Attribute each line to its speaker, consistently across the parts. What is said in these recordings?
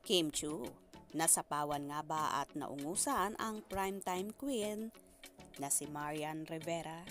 Speaker 1: Kim Chu, nasapawan nga ba at naungusan ang primetime queen na si Marian Rivera?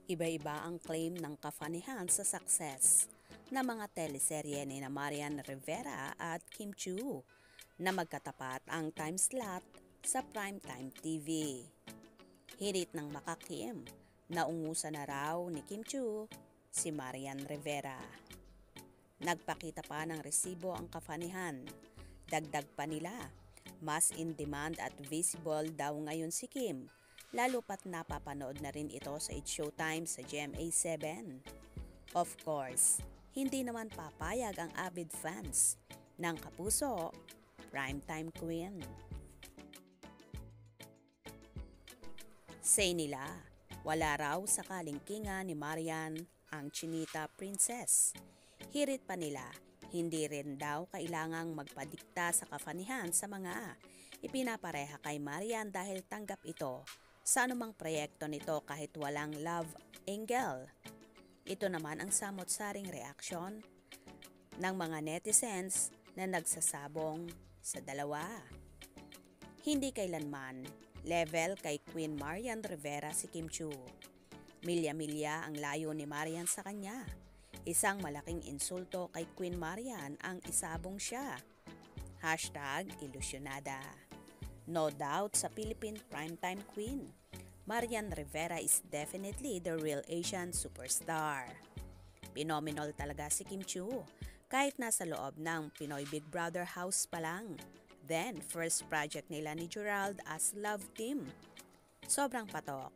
Speaker 1: Iba-iba ang claim ng kafanihan sa success na mga teleserye ni na Marian Rivera at Kim Chu na magkatapat ang time slot sa primetime TV. Hirit ng makakim, naungusan na raw ni Kim Chu si Marian Rivera. Nagpakita pa ng resibo ang kafanihan. Dagdag pa nila, mas in demand at visible daw ngayon si Kim, lalo pat napapanood na rin ito sa It's Showtime sa GMA7. Of course, hindi naman papayag ang avid fans ng kapuso, primetime queen. Say nila, wala raw sa kalingkingan ni Marian ang Chinita Princess. Hirit pa nila, hindi rin daw kailangang magpadikta sa kafanihan sa mga ipinapareha kay Marian dahil tanggap ito sa anumang proyekto nito kahit walang love angle. Ito naman ang samot-saring reaksyon ng mga netizens na nagsasabong sa dalawa. Hindi kailanman level kay Queen Marian Rivera si Kim Chu. Milya-milya ang layo ni Marian sa kanya. Isang malaking insulto kay Queen Marian ang isabong siya. #ilusyonada. No doubt sa Philippine primetime queen, Marian Rivera is definitely the real Asian superstar. Phenomenal talaga si Kim Chu, kahit nasa loob ng Pinoy Big Brother house pa lang. Then, first project nila ni Gerald as love team. Sobrang patok,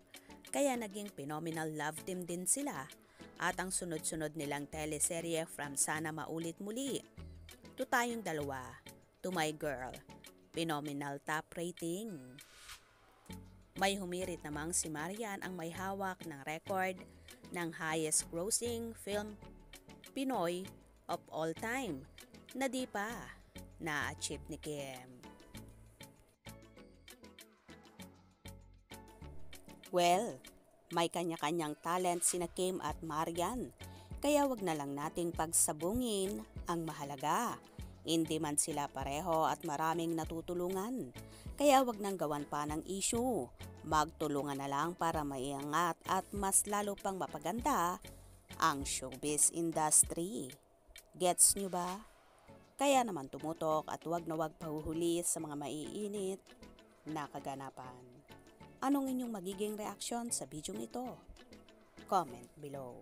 Speaker 1: kaya naging phenomenal love team din sila. At ang sunod-sunod nilang teleserye from Sana Maulit Muli, To Tayong Dalawa, To My Girl, phenomenal top rating. May humirit namang si Marian ang may hawak ng record ng highest grossing film Pinoy of all time na di pa na-achieve ni Kim. Well, may kanya-kanyang talent sina Kim at Marian, kaya wag na lang nating pagsabungin ang mahalaga. Hindi man sila pareho at maraming natutulungan, kaya wag nang gawan pa ng issue. Magtulungan na lang para maiangat at mas lalo pang mapaganda ang showbiz industry. Gets nyo ba? Kaya naman tumutok at wag na wag pahuhuli sa mga maiinit na kaganapan. Anong inyong magiging reaksyon sa bidyong ito? Comment below.